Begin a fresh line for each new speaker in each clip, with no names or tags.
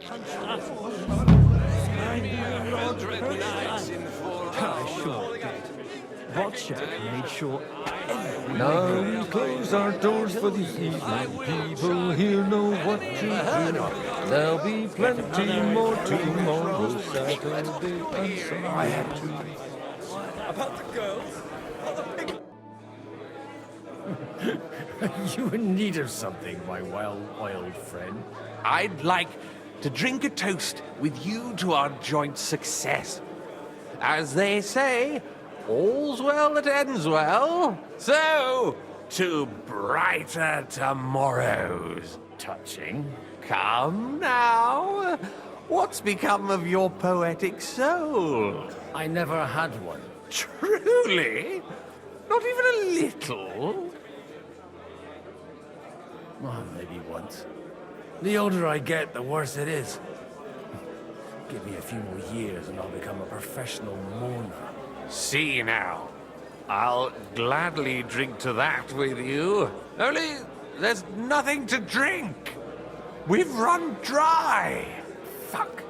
I sure did. Rothschild made sure
Now we close our doors for the evening. People here know what to do. There'll be plenty more tomorrow, Saturday and Sunday too.
About the girls?
You in need of something, my wild friend?
I'd like to drink a toast with you to our joint success. As they say, all's well that ends well. So, to brighter tomorrows.
Touching.
Come now. What's become of your poetic soul?
I never had one.
Truly? Not even a little?
Well, maybe once. The older I get, the worse it is. Give me a few more years and I'll become a professional mourner.
See now. I'll gladly drink to that with you. Only there's nothing to drink. We've run dry.
Fuck.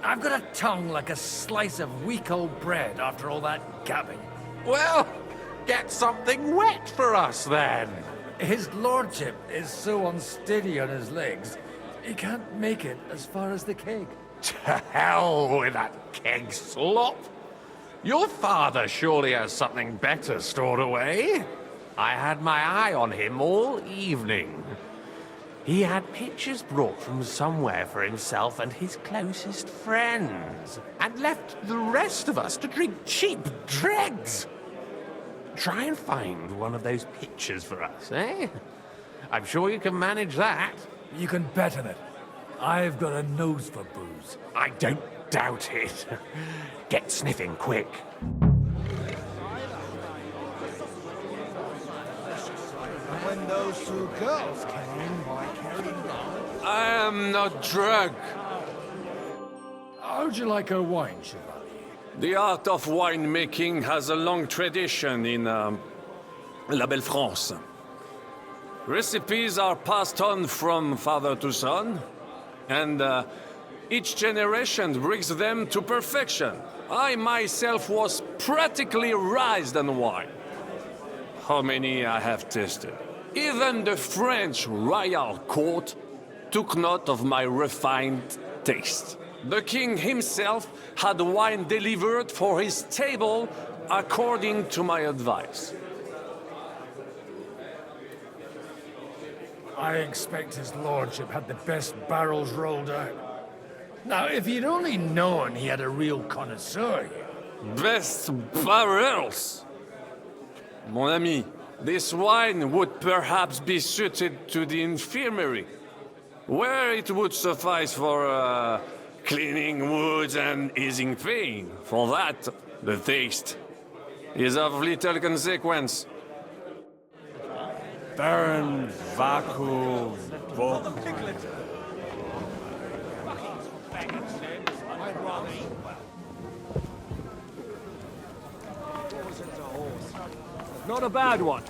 I've got a tongue like a slice of weak old bread after all that gabbing.
Well, get something wet for us then.
His lordship is so unsteady on his legs, he can't make it as far as the keg.
To hell with that keg slop. Your father surely has something better stored away. I had my eye on him all evening. He had pictures brought from somewhere for himself and his closest friends, and left the rest of us to drink cheap dregs. Try and find one of those pictures for us, eh? I'm sure you can manage that.
You can bet on it. I've got a nose for booze.
I don't doubt it. Get sniffing quick.
When those two girls came in by carrying on.
I am not drunk.
How'd you like our wine, Chevalier?
The art of winemaking has a long tradition in La Belle France. Recipes are passed on from father to son, and each generation brings them to perfection. I myself was practically raised on wine. How many I have tasted. Even the French royal court took note of my refined taste. The king himself had wine delivered for his table according to my advice.
I expect his lordship had the best barrels rolled out. Now, if he'd only known he had a real connoisseur here.
Best barrels! Mon ami, this wine would perhaps be suited to the infirmary, where it would suffice for cleaning wounds and easing pain. For that, the taste is of little consequence.
Baron Vaku Vok. Not a bad one.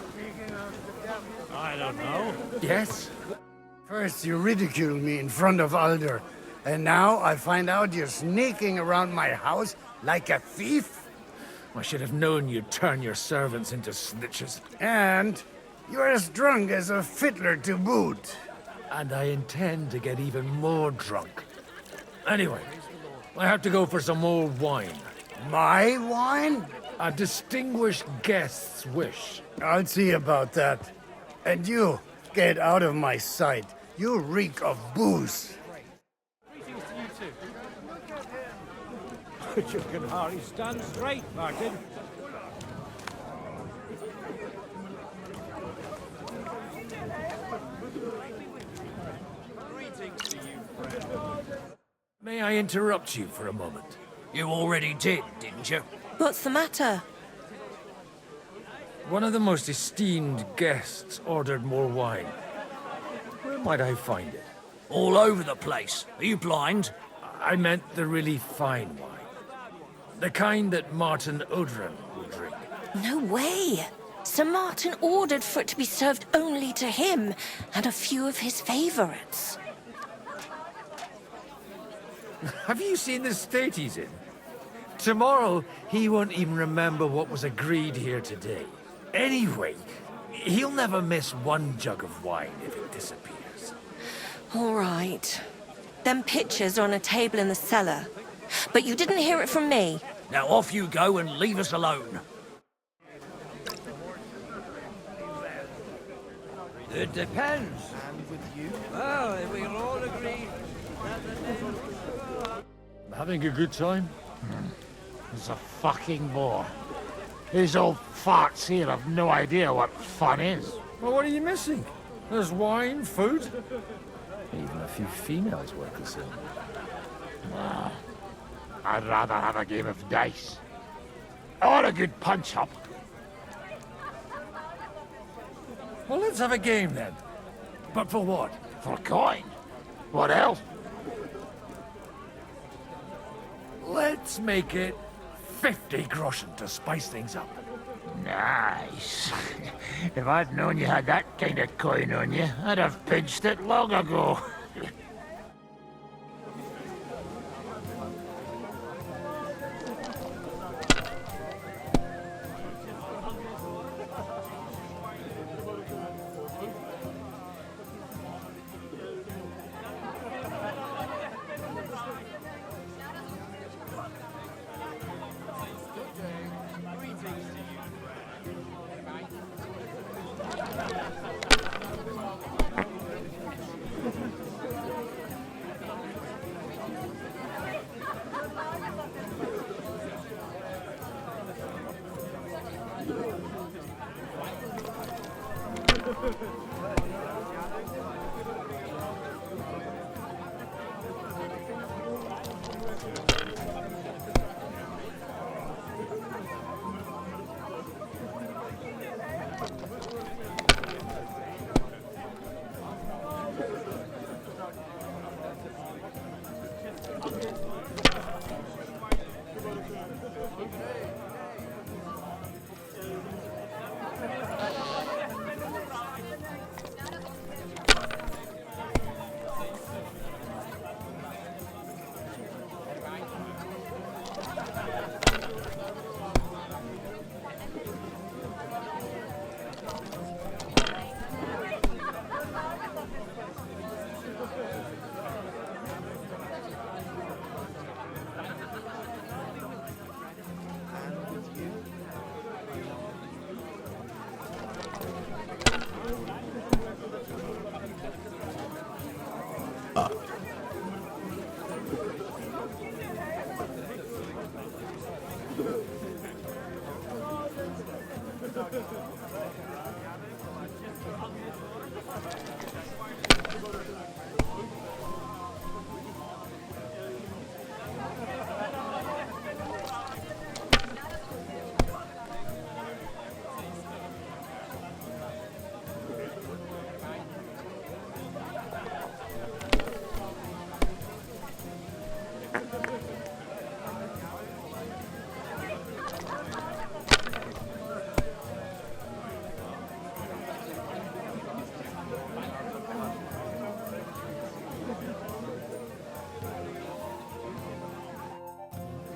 I don't know.
Yes?
First you ridicule me in front of Alder, and now I find out you're sneaking around my house like a thief?
I should have known you'd turn your servants into snitches.
And you're as drunk as a fiddler to boot.
And I intend to get even more drunk. Anyway, I have to go for some more wine.
My wine?
A distinguished guest's wish.
I'll see about that. And you, get out of my sight. You reek of booze.
Greetings to you too. You can hardly stand straight, Martin.
May I interrupt you for a moment?
You already did, didn't you?
What's the matter?
One of the most esteemed guests ordered more wine. Where might I find it?
All over the place. Are you blind?
I meant the really fine wine. The kind that Martin Odrin would drink.
No way. Sir Martin ordered for it to be served only to him and a few of his favorites.
Have you seen the state he's in? Tomorrow, he won't even remember what was agreed here today. Anyway, he'll never miss one jug of wine if it disappears.
All right. Them pictures are on a table in the cellar. But you didn't hear it from me.
Now off you go and leave us alone.
It depends.
And with you?
Well, we'll all agree.
Having a good time? It's a fucking bore. These old farts here have no idea what fun is. Well, what are you missing? There's wine, food. Even a few females worth the same. I'd rather have a game of dice. Or a good punch-up. Well, let's have a game then. But for what? For coin. What else? Let's make it 50 groschen to spice things up. Nice. If I'd known you had that kind of coin on you, I'd have pinched it long ago.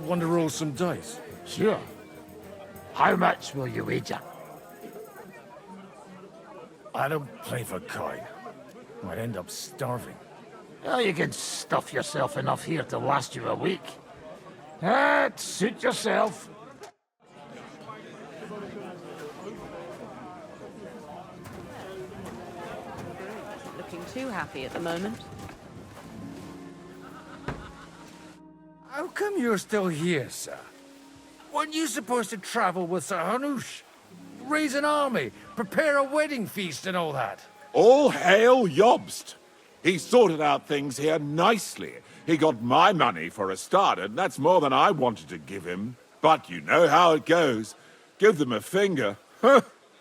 Want to roll some dice?
Sure. How much will you wager?
I don't play for coin. I'd end up starving.
Well, you can stuff yourself enough here to last you a week. Suit yourself.
Looking too happy at the moment.
How come you're still here, sir? Weren't you supposed to travel with Sir Hanush? Raise an army, prepare a wedding feast and all that?
All hail Jobst! He sorted out things here nicely. He got my money for a start, and that's more than I wanted to give him. But you know how it goes. Give them a finger.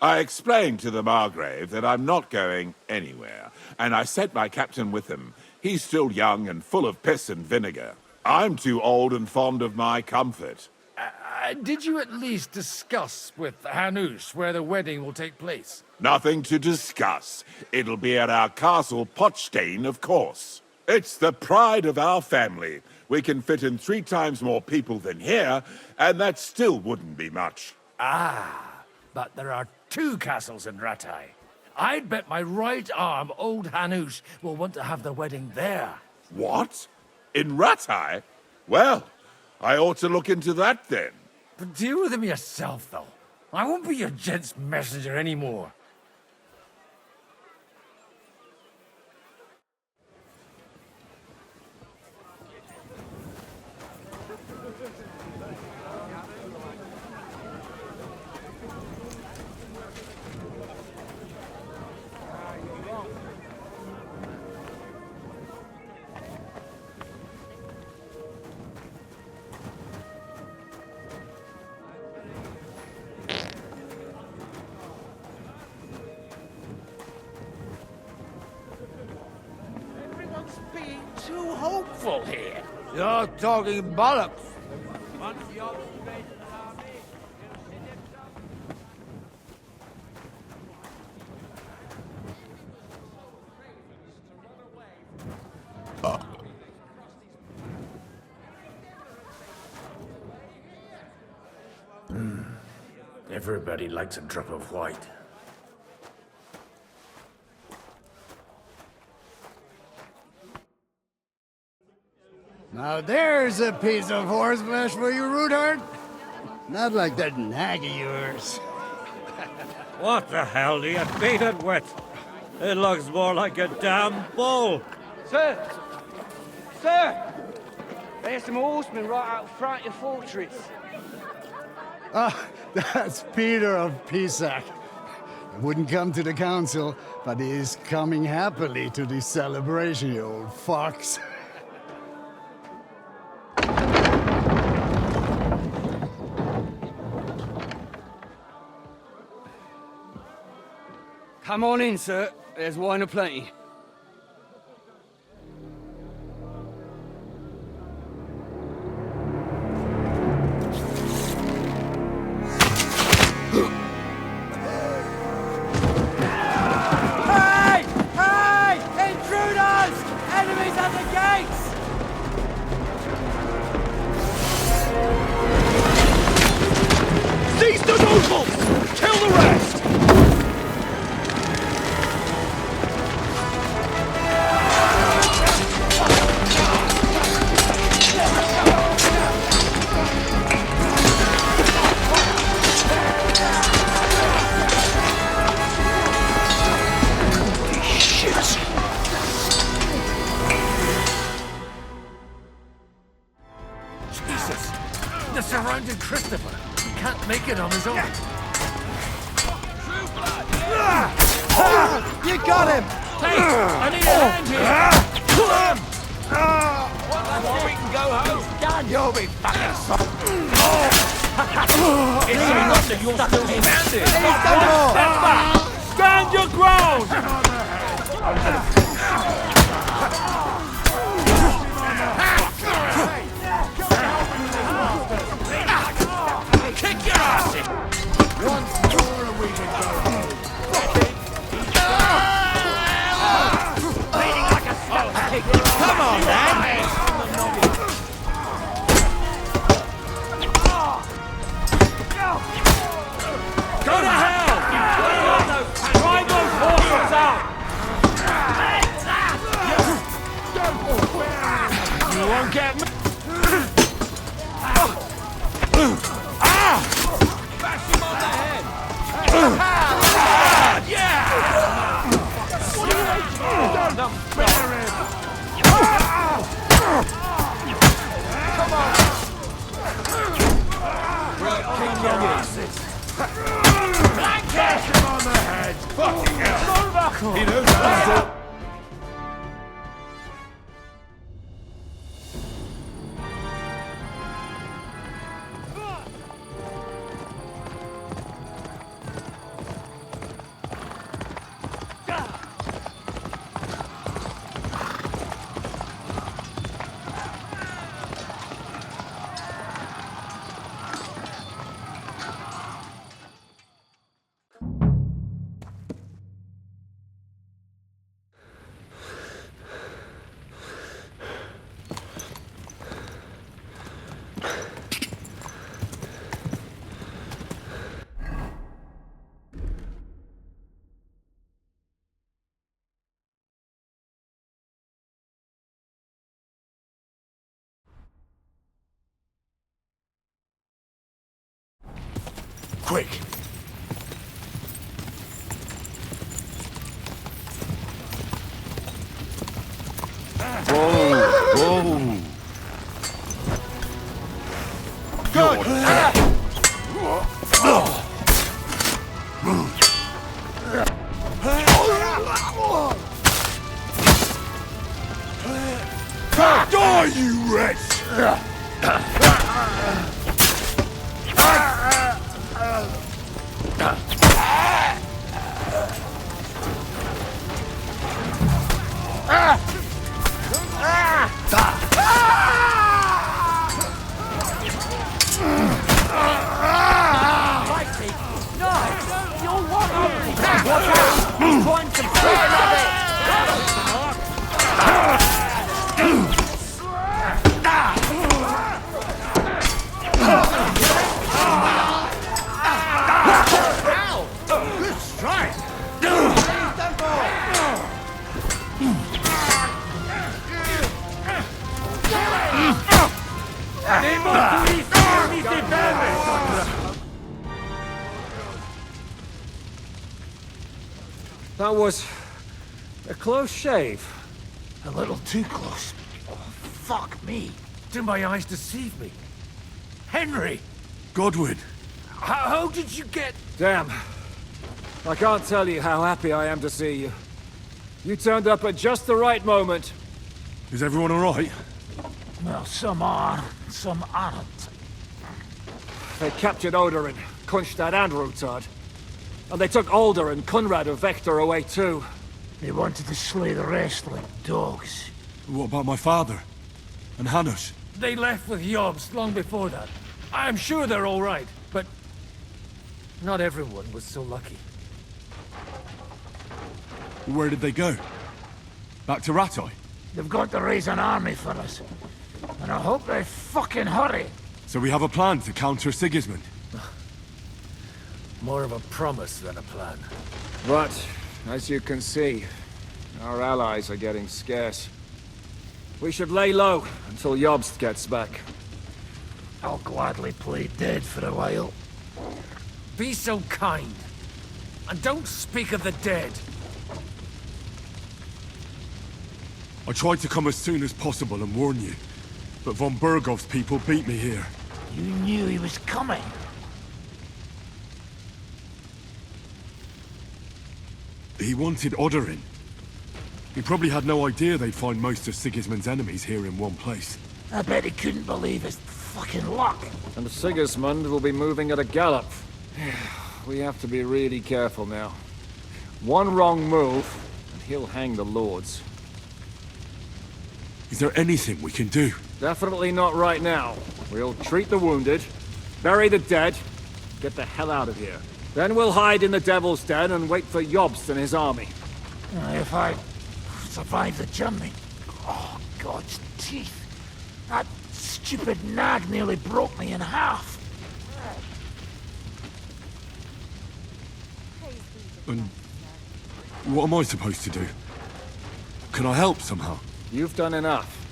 I explained to the Margrave that I'm not going anywhere, and I sent my captain with him. He's still young and full of piss and vinegar. I'm too old and fond of my comfort.
Did you at least discuss with Hanush where the wedding will take place?
Nothing to discuss. It'll be at our castle Potstein, of course. It's the pride of our family. We can fit in 3 times more people than here, and that still wouldn't be much.
Ah, but there are 2 castles in Rattay. I'd bet my right arm old Hanush will want to have the wedding there.
What? In Rattay? Well, I ought to look into that then.
But deal with him yourself, though. I won't be your gent's messenger anymore. Being too hopeful here.
You're talking bollocks.
Everybody likes a drop of white.
Now there's a piece of horseflesh for you, Rootard. Not like that nag of yours.
What the hell do you beat it with? It looks more like a damn bull.
Sir! Sir! There's some horsemen right out front of your fortress.
Ah, that's Peter of Pisac. He wouldn't come to the council, but he is coming happily to this celebration, you old fox.
Come on in, sir. There's wine aplenty. Hey! Hey! Intruders! Enemies at the gates!
Seize the nobles! Kill the rest!
Jesus! They're surrounding Christopher. He can't make it on his own.
You got him!
Hey! I need a hand here!
We can go home.
You'll be fucking soft.
It's a wonder you're still standing!
Step back!
Stand your ground!
Kick your ass in!
Once more and we can go home.
Bleeding like a stuck Come on, man! Go to hell! Drive those horses out! You won't get me!
Bash him on the head!
Come on!
Bash him on the head! Fucking hell! He knows how to do. quick.
Whoa!
Die, you wretch!
That was a close shave.
A little too close. Oh, fuck me. Do my eyes deceive me? Henry!
Godwin!
How did you get...
Damn. I can't tell you how happy I am to see you. You turned up at just the right moment.
Is everyone alright?
Well, some are, some aren't.
They captured Odorin, Kunstad and Rutard. And they took Alder and Conrad of Vector away too.
They wanted to slay the rest like dogs.
What about my father? And Hanush?
They left with Jobst long before that. I'm sure they're all right, but... not everyone was so lucky.
Where did they go? Back to Ratoi?
They've got to raise an army for us. And I hope they fucking hurry.
So we have a plan to counter Sigismund?
More of a promise than a plan.
But, as you can see, our allies are getting scarce. We should lay low until Jobst gets back.
I'll gladly play dead for a while. Be so kind. And don't speak of the dead.
I tried to come as soon as possible and warn you, but von Bergov's people beat me here.
You knew he was coming.
He wanted Odorin. He probably had no idea they'd find most of Sigismund's enemies here in one place.
I bet he couldn't believe his fucking luck.
And Sigismund will be moving at a gallop. We have to be really careful now. One wrong move, and he'll hang the lords.
Is there anything we can do?
Definitely not right now. We'll treat the wounded, bury the dead, get the hell out of here. Then we'll hide in the Devil's Den and wait for Jobst and his army.
If I survive the journey... Oh, God's teeth. That stupid nag nearly broke me in half.
And what am I supposed to do? Can I help somehow?
You've done enough,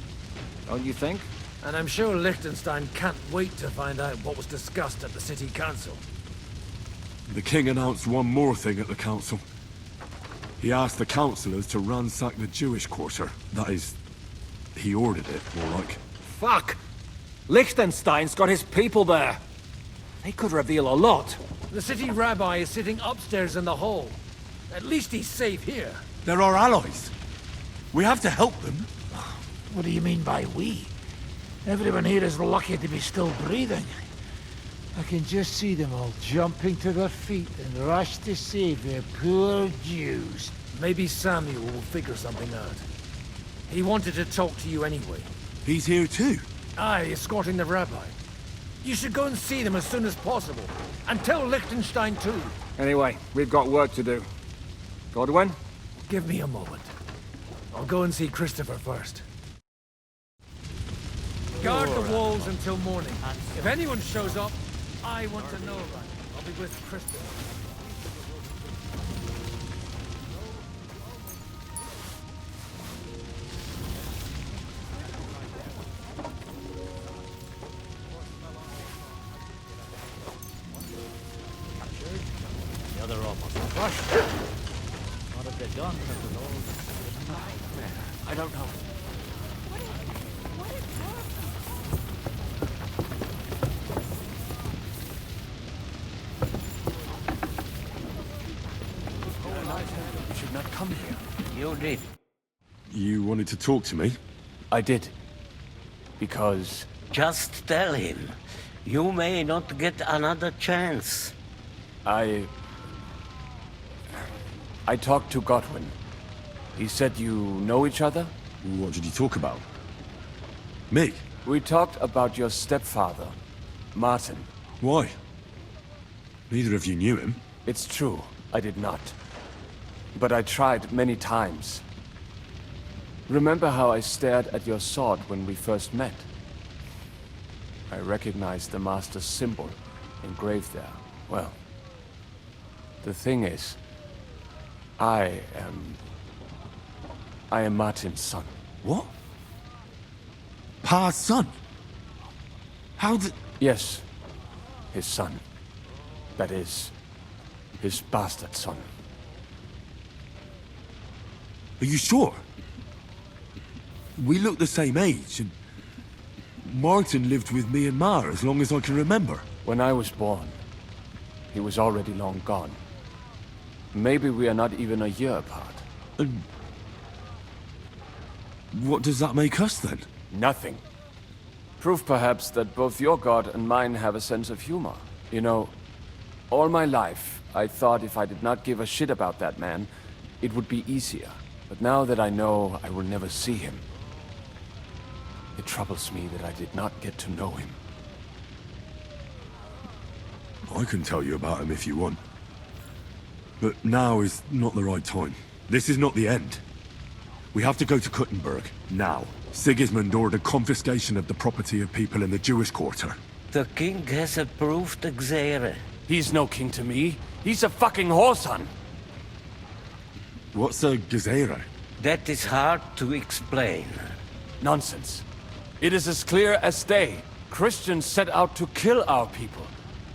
don't you think?
And I'm sure Liechtenstein can't wait to find out what was discussed at the city council.
The king announced one more thing at the council. He asked the councillors to ransack the Jewish quarter. That is, he ordered it, more like.
Fuck! Liechtenstein's got his people there. They could reveal a lot.
The city rabbi is sitting upstairs in the hall. At least he's safe here.
They're our allies. We have to help them.
What do you mean by we? Everyone here is lucky to be still breathing. I can just see them all jumping to their feet and rush to save their poor Jews. Maybe Samuel will figure something out. He wanted to talk to you anyway.
He's here too?
Aye, escorting the rabbi. You should go and see them as soon as possible. And tell Liechtenstein too.
Anyway, we've got work to do. Godwin?
Give me a moment. I'll go and see Christopher first. Guard the walls until morning. If anyone shows up, I want to know about it. I'll be with Christopher.
I don't know. You should not come here.
You did.
You wanted to talk to me?
I did. Because...
Just tell him. You may not get another chance.
I talked to Godwin. He said you know each other?
What did you talk about? Me?
We talked about your stepfather, Martin.
Why? Neither of you knew him.
It's true, I did not. But I tried many times. Remember how I stared at your sword when we first met? I recognized the Master's symbol engraved there. Well, the thing is, I am Martin's son.
What? Pa's son? How did...
Yes, his son. That is, his bastard son.
Are you sure? We look the same age, and Martin lived with me and Ma as long as I can remember.
When I was born, he was already long gone. Maybe we are not even a year apart.
And what does that make us then?
Nothing. Proof perhaps that both your god and mine have a sense of humor. You know, all my life, I thought if I did not give a shit about that man, it would be easier. But now that I know I will never see him, it troubles me that I did not get to know him.
I can tell you about him if you want. But now is not the right time. This is not the end. We have to go to Kuttenberg, now. Sigismund ordered confiscation of the property of people in the Jewish quarter.
The king has approved Xere.
He's no king to me. He's a fucking whoreson.
What's a Gezerah?
That is hard to explain.
Nonsense. It is as clear as day. Christians set out to kill our people.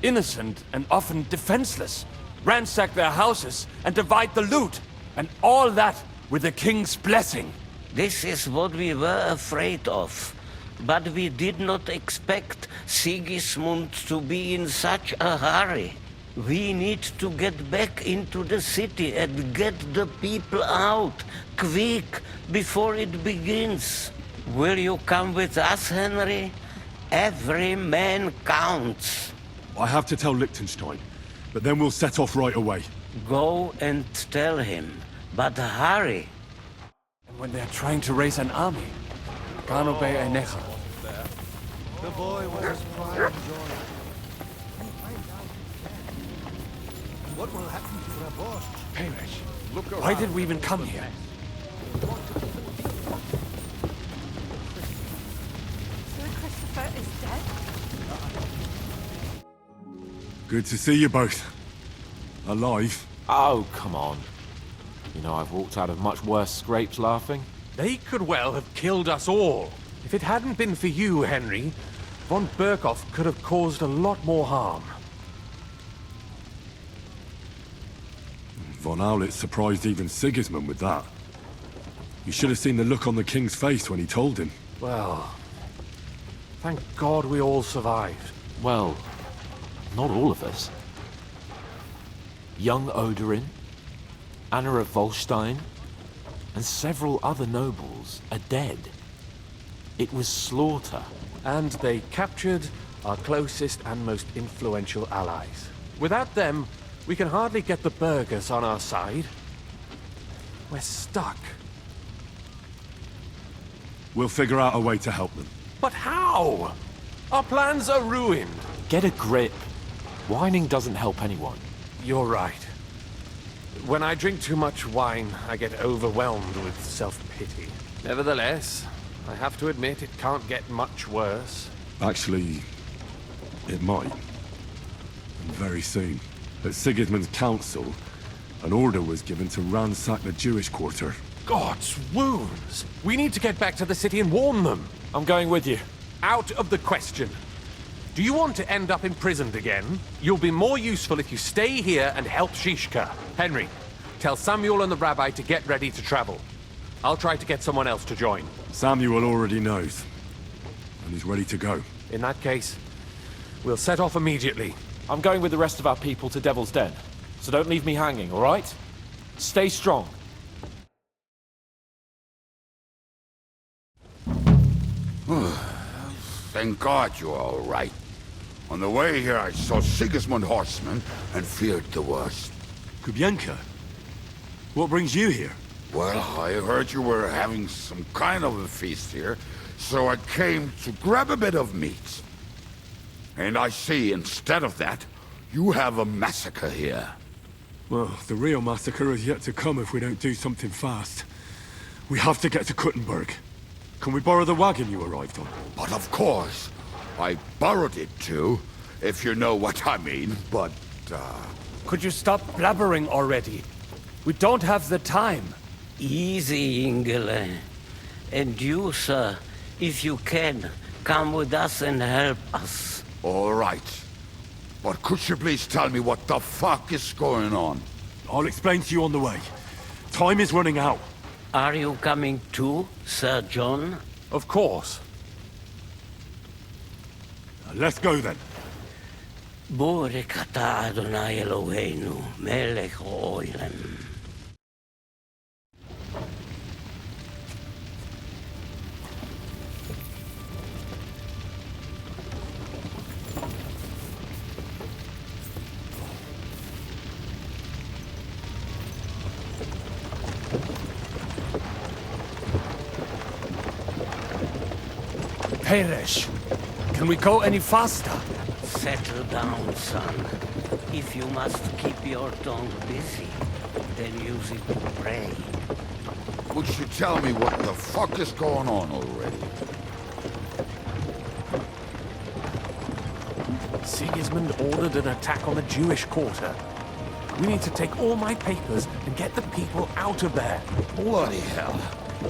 Innocent and often defenseless. Ransack their houses and divide the loot. And all that with the king's blessing.
This is what we were afraid of. But we did not expect Sigismund to be in such a hurry. We need to get back into the city and get the people out, quick, before it begins. Will you come with us, Henry? Every man counts.
I have to tell Liechtenstein, but then we'll set off right away.
Go and tell him, but hurry.
And when they're trying to raise an army, Gano Bay Enecha.
The boy was his pride and joy. What will happen to the boss?
Hamish, why did we even come here?
Sir Christopher is dead?
Good to see you both. Alive.
Oh, come on. You know, I've walked out of much worse scrapes laughing.
They could well have killed us all. If it hadn't been for you, Henry, von Berkhoff could have caused a lot more harm.
Von Aulitz surprised even Sigismund with that. You should have seen the look on the king's face when he told him.
Well, thank God we all survived.
Well, not all of us. Young Odorin, Anna of Volstein, and several other nobles are dead. It was slaughter.
And they captured our closest and most influential allies. Without them, we can hardly get the burghers on our side. We're stuck.
We'll figure out a way to help them.
But how? Our plans are ruined.
Get a grip. Whining doesn't help anyone.
You're right. When I drink too much wine, I get overwhelmed with self-pity. Nevertheless, I have to admit it can't get much worse.
Actually, it might. And very soon. At Sigismund's council, an order was given to ransack the Jewish quarter.
God's wounds! We need to get back to the city and warn them.
I'm going with you.
Out of the question. Do you want to end up imprisoned again? You'll be more useful if you stay here and help Shishka. Henry, Tell Samuel and the rabbi to get ready to travel. I'll try to get someone else to join.
Samuel already knows. And he's ready to go.
In that case, we'll set off immediately.
I'm going with the rest of our people to Devil's Den. So don't leave me hanging, all right? Stay strong.
Thank God you're all right. On the way here, I saw Sigismund horsemen and feared the worst.
Kubienka? What brings you here?
Well, I heard you were having some kind of a feast here, so I came to grab a bit of meat. And I see, instead of that, you have a massacre here.
Well, the real massacre is yet to come if we don't do something fast. We have to get to Kuttenberg. Can we borrow the wagon you arrived on?
But of course. I borrowed it too, if you know what I mean, but,
Could you stop blabbering already? We don't have the time.
Easy, Ingele. And you, sir, if you can, come with us and help us.
All right. But could you please tell me what the fuck is going on?
I'll explain to you on the way. Time is running out.
Are you coming too, Sir John?
Of course.
Let's go then.
Borek ata Adonai Eloheinu, melech ha'olam.
Peresh, can we go any faster?
Settle down, son. If you must keep your tongue busy, then use it to pray.
Would you tell me what the fuck is going on already?
Sigismund ordered an attack on the Jewish quarter. We need to take all my papers and get the people out of there.
Bloody hell.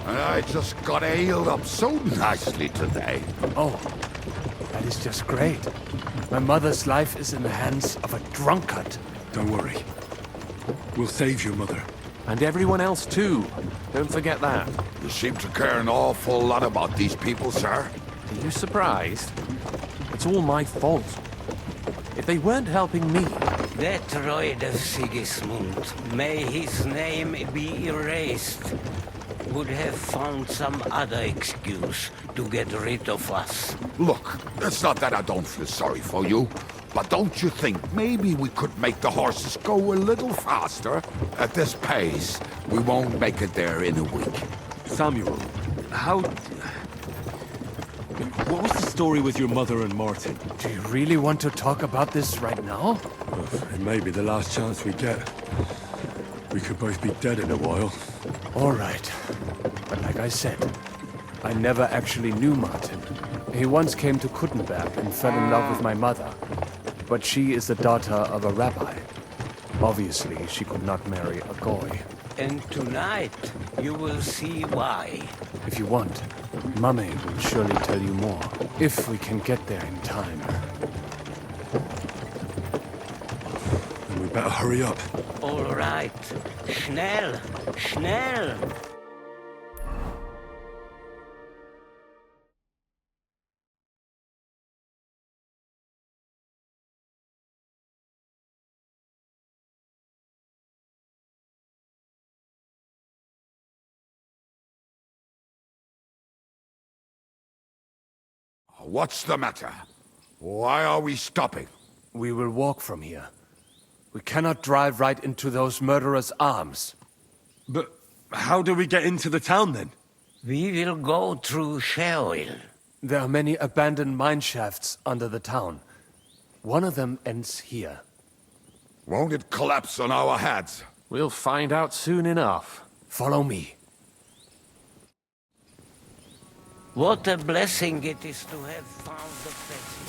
And I just got ailed up so nicely today.
Oh, that is just great. My mother's life is in the hands of a drunkard.
Don't worry. We'll save your mother.
And everyone else too. Don't forget that.
You seem to care an awful lot about these people, sir.
Are you surprised? It's all my fault. If they weren't helping me...
That droid of Sigismund, may his name be erased, would have found some other excuse to get rid of us.
Look, it's not that I don't feel sorry for you, but don't you think maybe we could make the horses go a little faster? At this pace, we won't make it there in a week.
Samuel, how... What was the story with your mother and Martin?
Do you really want to talk about this right now?
It may be the last chance we get. We could both be dead in a while.
All right. But like I said, I never actually knew Martin. He once came to Kuttenberg and fell in love with my mother. But she is the daughter of a rabbi. Obviously, she could not marry a goy.
And tonight, you will see why.
If you want, Mummy will surely tell you more. If we can get there in time.
Then we better hurry up.
All right. Schnell! Schnell!
What's the matter? Why are we stopping?
We will walk from here. We cannot drive right into those murderers' arms.
But how do we get into the town then?
We will go through Sheol.
There are many abandoned mine shafts under the town. One of them ends here.
Won't it collapse on our heads?
We'll find out soon enough.
Follow me.
What a blessing it is to have found the passageway.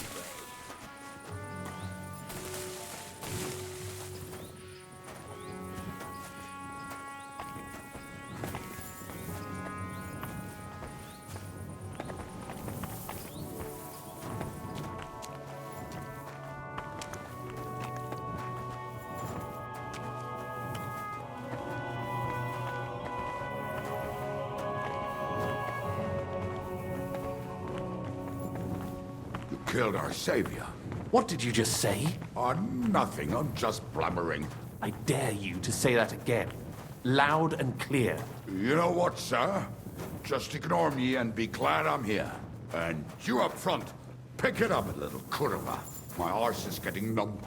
killed our savior.
What did you just say?
Nothing. I'm just blabbering.
I dare you to say that again. Loud and clear.
You know what, sir? Just ignore me and be glad I'm here. And you up front, pick it up a little, Kurva. My arse is getting numb.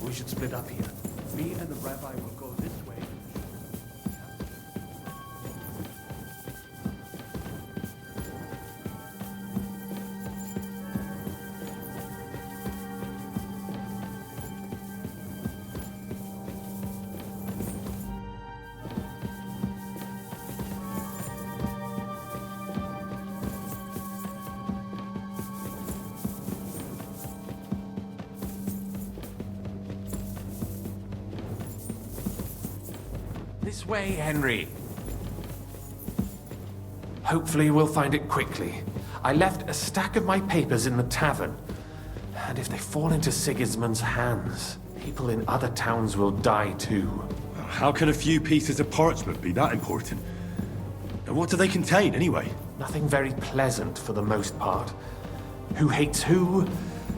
We should split up here. Me and the rabbi will go this way. This way, Henry. Hopefully we'll find it quickly. I left a stack of my papers in the tavern. And if they fall into Sigismund's hands, people in other towns will die too.
How can a few pieces of parchment be that important? And what do they contain, anyway?
Nothing very pleasant for the most part. Who hates who?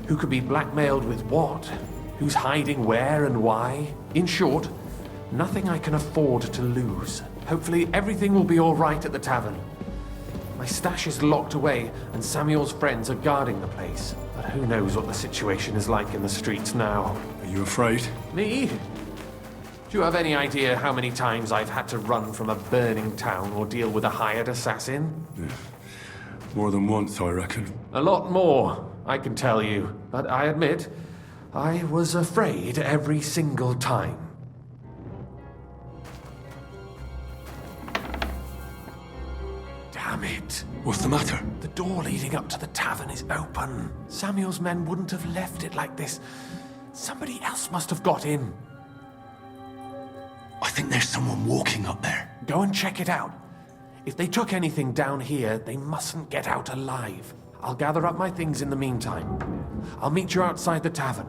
Who could be blackmailed with what? Who's hiding where and why? In short, nothing I can afford to lose. Hopefully everything will be all right at the tavern. My stash is locked away, and Samuel's friends are guarding the place. But who knows what the situation is like in the streets now.
Are you afraid?
Me? Do you have any idea how many times I've had to run from a burning town or deal with a hired assassin?
Yeah. More than once, I reckon.
A lot more, I can tell you. But I admit, I was afraid every single time. Damn it.
What's the matter?
The door leading up to the tavern is open. Samuel's men wouldn't have left it like this. Somebody else must have got in.
I think there's someone walking up there.
Go and check it out. If they took anything down here, they mustn't get out alive. I'll gather up my things in the meantime. I'll meet you outside the tavern.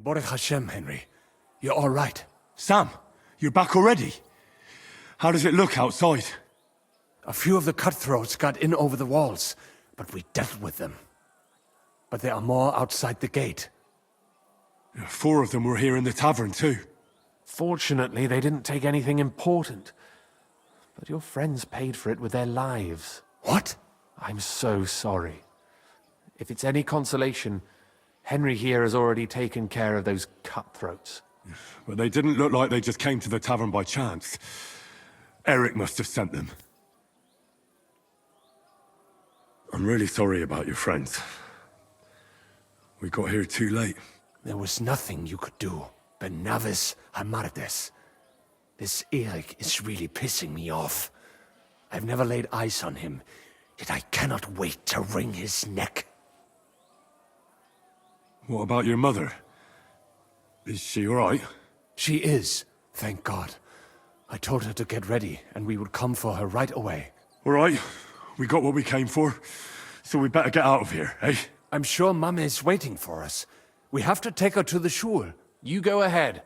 Baruch Hashem, Henry. You're all right.
Sam, you're back already? How does it look outside?
A few of the cutthroats got in over the walls, but we dealt with them. But there are more outside the gate.
4 of them were here in the tavern, too.
Fortunately, they didn't take anything important. But your friends paid for it with their lives.
What?
I'm so sorry. If it's any consolation, Henry here has already taken care of those cutthroats.
But they didn't look like they just came to the tavern by chance. Eric must have sent them. I'm really sorry about your friends. We got here too late.
There was nothing you could do. Benavis Hamardes. This Eric is really pissing me off. I've never laid eyes on him, yet I cannot wait to wring his neck.
What about your mother? Is she all right?
She is, thank God. I told her to get ready, and we would come for her right away.
All right. We got what we came for, so we better get out of here, eh?
I'm sure Mama is waiting for us. We have to take her to the shul.
You go ahead.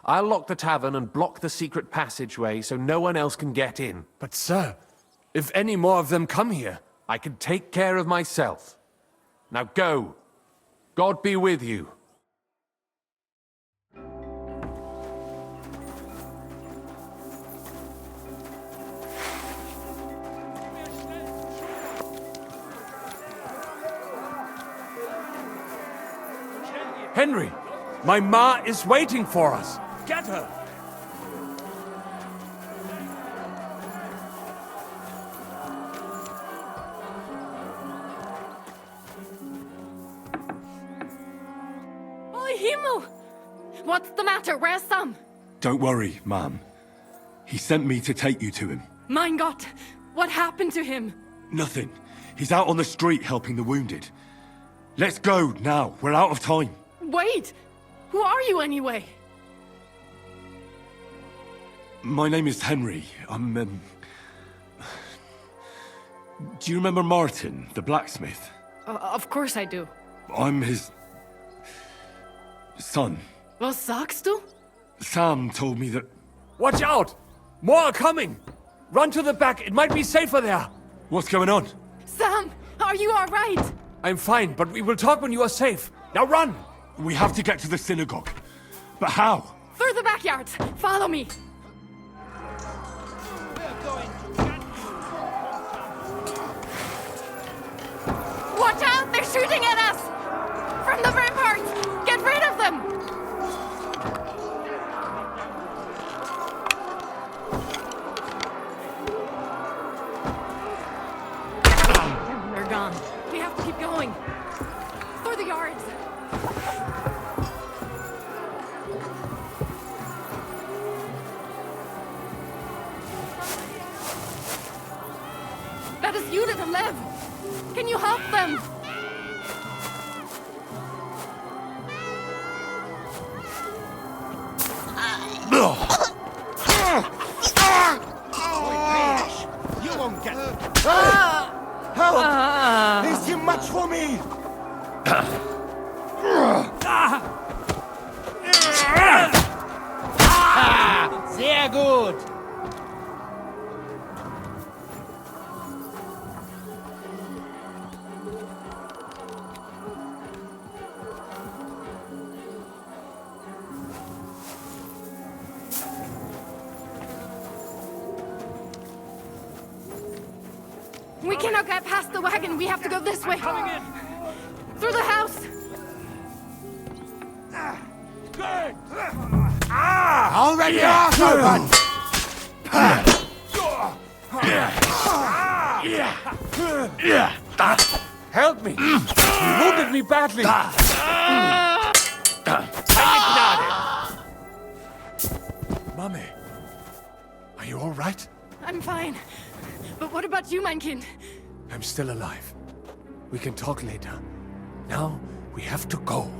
I'll lock the tavern and block the secret passageway so no one else can get in.
But sir, if any more of them come here...
I can take care of myself. Now go. God be with you.
Henry, my ma is waiting for us. Get her!
Oh, Himmel! What's the matter? Where's Sam?
Don't worry, ma'am. He sent me to take you to him.
Mein Gott! What happened to him?
Nothing. He's out on the street helping the wounded. Let's go now. We're out of time.
Wait! Who are you anyway?
My name is Henry. I'm, Do you remember Martin, the blacksmith?
Of course I do.
I'm his... son.
Was sagst du?
Sam told me that...
Watch out! More are coming! Run to the back, it might be safer there!
What's going on?
Sam, are you all right?
I'm fine, but we will talk when you are safe. Now run!
We have to get to the synagogue. But how?
Through the backyards. Follow me. Watch out! They're shooting at us! From the ramparts! Get rid of them! They're gone. We have to keep going. Through the yards. That is Judith and Lev. Can you help them?
You won't get help! It's too much for me! Sehr gut!
We cannot get past the wagon. We have to go this way.
Coming in!
Through the house.
Good! Already off, open!
Help me! You wounded me badly! Mommy, are you all right?
I'm fine. But what about you, mein Kind?
I'm still alive. We can talk later. Now, we have to go.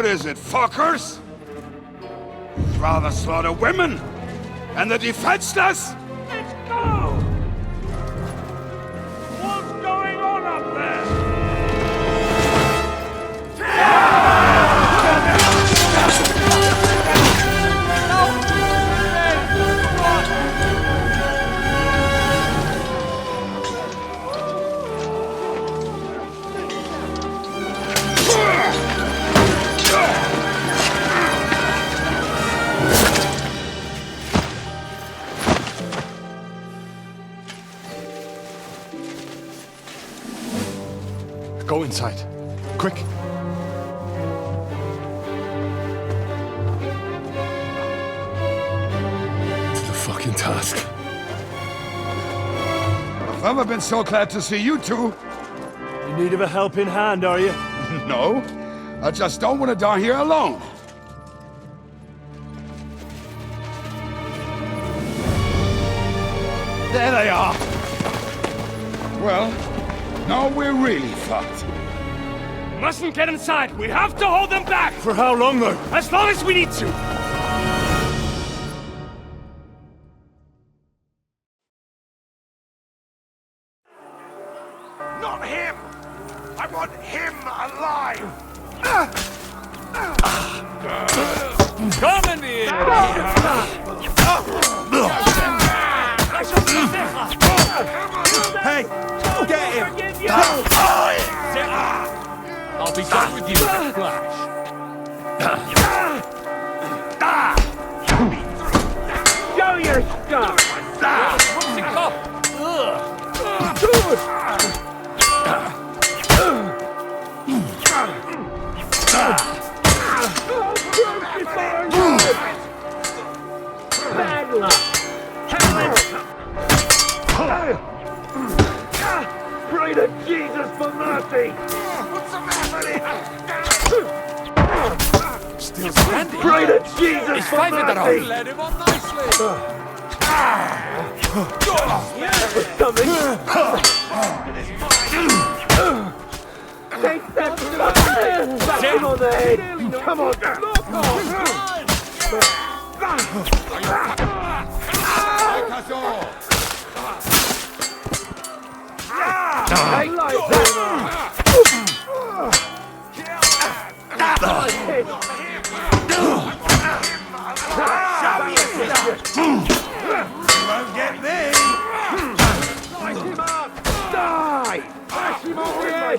What is it, fuckers? You'd rather slaughter women and the defenseless?
Let's go! What's going on up there?
Go inside. Quick. The fucking task.
I've never been so glad to see you two.
In need of a helping hand, are you?
No. I just don't want to die here alone.
There they are!
Well, now we're really fucked.
Mustn't get inside! We have to hold them back! For how long, though? As long as we need to!
Not him! I want him alive!
Come in here!
Hey! Get him!
I'll be done with you in a flash.
Show your stuff!
What's it called?
Good! Bad luck! Pray to Jesus for mercy! What's the matter?
Still standing?
Pray to Jesus
He's
for
finding that
mercy!
out. Let him on nicely.
That was coming! Take that back in on the head! Come on! I like that!
Won't get me!
Slice him up! Die! Smash him over the head!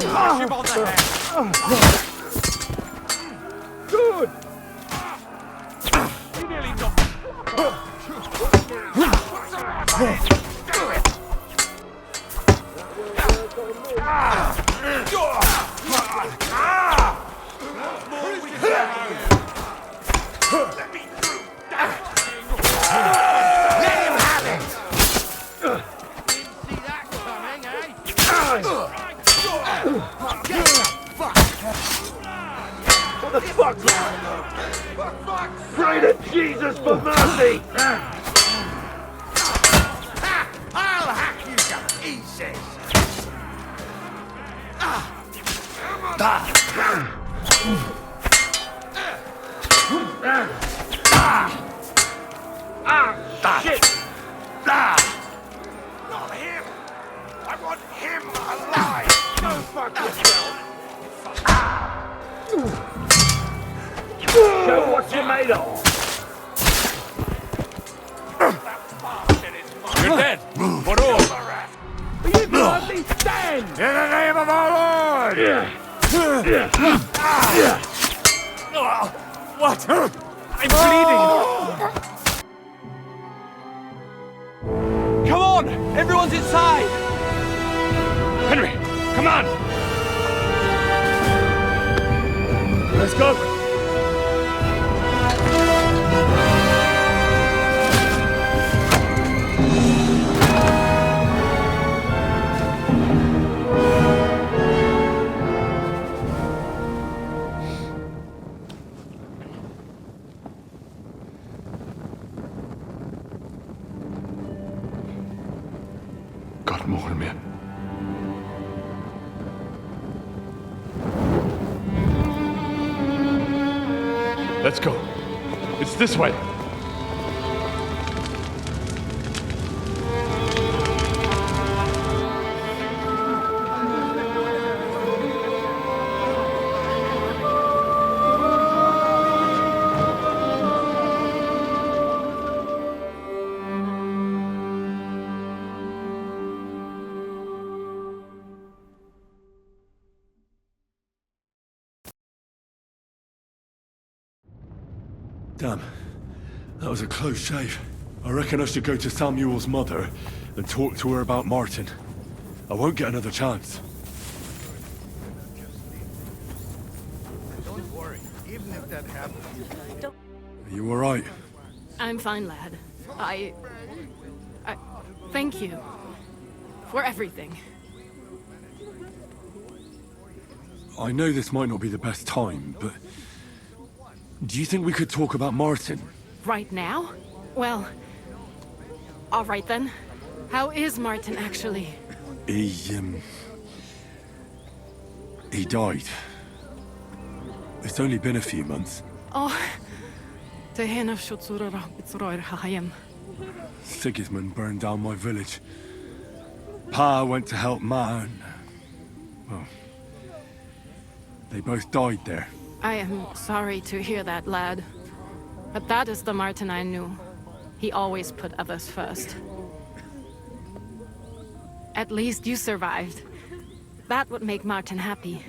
Smash him on the head.
Good!
He nearly knocked.
Let me through! Let him have it!
Didn't see that coming, eh?
What the fuck? Pray to Jesus for mercy!
I'll hack you to pieces!
Shit!
Not him! I want him alive!
Go fuck yourself! Show what you're made of!
You're dead. For all.
You can hardly stand!
In the name of our Lord!
What? I'm bleeding. Come on! Everyone's inside!
Henry, come on! Let's go!
God, more, man.
Let's go. It's this way.
Damn. That was a close shave. I reckon I should go to Samuel's mother and talk to her about Martin. I won't get another chance.
Don't worry, even if that happens.
Are you alright?
I'm fine, lad. I thank you for everything.
I know this might not be the best time, but do you think we could talk about Martin?
Right now? Well, all right then. How is Martin actually?
He died. It's only been a few months.
Oh,
Sigismund burned down my village. Pa went to help Ma and... well, they both died there.
I am sorry to hear that, lad. But that is the Martin I knew. He always put others first. At least you survived. That would make Martin happy.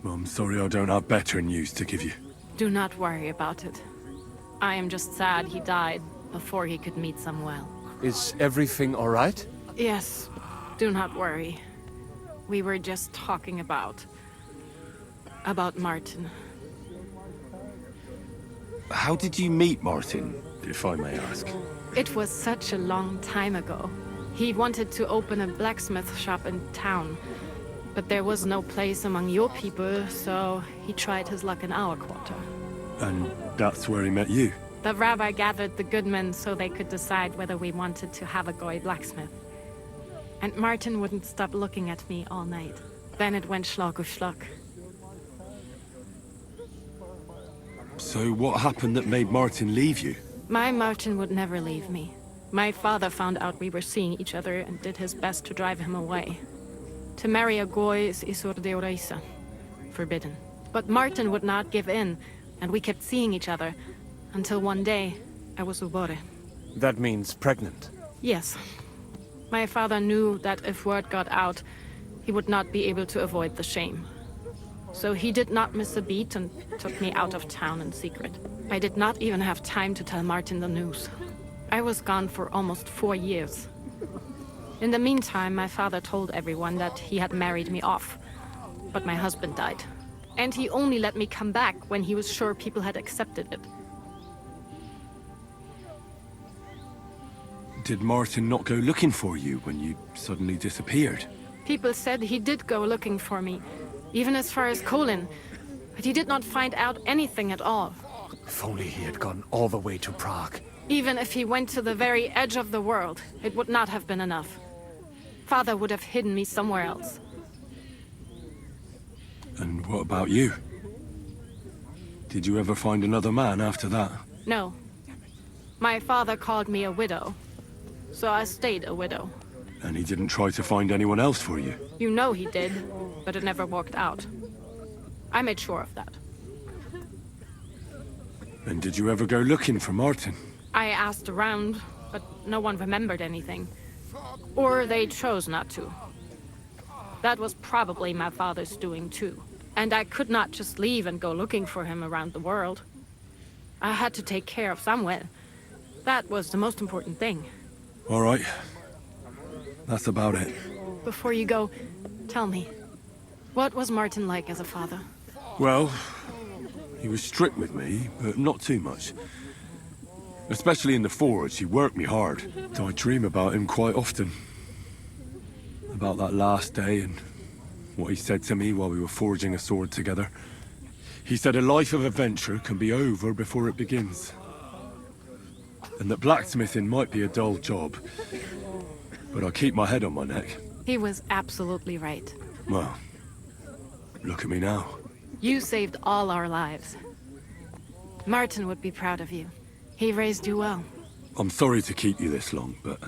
I'm sorry I don't have better news to give you.
Do not worry about it. I am just sad he died before he could meet Samuel.
Is everything all right?
Yes, do not worry. We were just talking about Martin.
How did you meet Martin, if I may ask?
It was such a long time ago. He wanted to open a blacksmith shop in town, but there was no place among your people, so he tried his luck in our quarter.
And that's where he met you?
The rabbi gathered the good men so they could decide whether we wanted to have a goy blacksmith. And Martin wouldn't stop looking at me all night. Then it went schlag auf schlag.
So what happened that made Martin leave you?
My Martin would never leave me. My father found out we were seeing each other and did his best to drive him away. To marry a goy is isur deoraisa, forbidden. But Martin would not give in, and we kept seeing each other, until one day, I was ubore.
That means pregnant.
Yes. My father knew that if word got out, he would not be able to avoid the shame. So he did not miss a beat and took me out of town in secret. I did not even have time to tell Martin the news. I was gone for almost 4 years. In the meantime, my father told everyone that he had married me off. But my husband died. And he only let me come back when he was sure people had accepted it.
Did Martin not go looking for you when you suddenly disappeared?
People said he did go looking for me, even as far as Colin, but he did not find out anything at all.
If only he had gone all the way to Prague.
Even if he went to the very edge of the world, it would not have been enough. Father would have hidden me somewhere else.
And what about you? Did you ever find another man after that?
No. My father called me a widow, so I stayed a widow.
And he didn't try to find anyone else for you?
You know he did, but it never worked out. I made sure of that.
And did you ever go looking for Martin?
I asked around, but no one remembered anything. Or they chose not to. That was probably my father's doing too. And I could not just leave and go looking for him around the world. I had to take care of Samuel. That was the most important thing.
All right. That's about it.
Before you go, tell me, what was Martin like as a father?
Well, he was strict with me, but not too much. Especially in the forge, he worked me hard. I dream about him quite often. About that last day and what he said to me while we were forging a sword together. He said a life of adventure can be over before it begins. And that blacksmithing might be a dull job, but I keep my head on my neck.
He was absolutely right.
Well, look at me now.
You saved all our lives. Martin would be proud of you. He raised you well.
I'm sorry to keep you this long, but...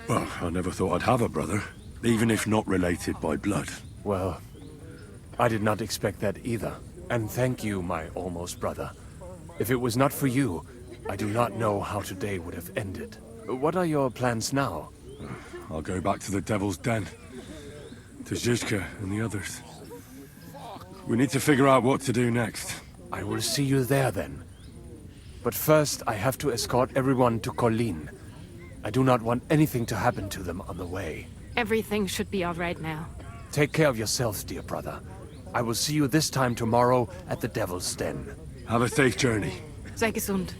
well, I never thought I'd have a brother, even if not related by blood.
Well, I did not expect that either. And thank you, my almost brother. If it was not for you, I do not know how today would have ended. What are your plans now?
I'll go back to the Devil's Den. To Zizka and the others. We need to figure out what to do next.
I will see you there then. But first, I have to escort everyone to Colleen. I do not want anything to happen to them on the way.
Everything should be all right now.
Take care of yourself, dear brother. I will see you this time tomorrow at the Devil's Den.
Have a safe journey.
Sei gesund.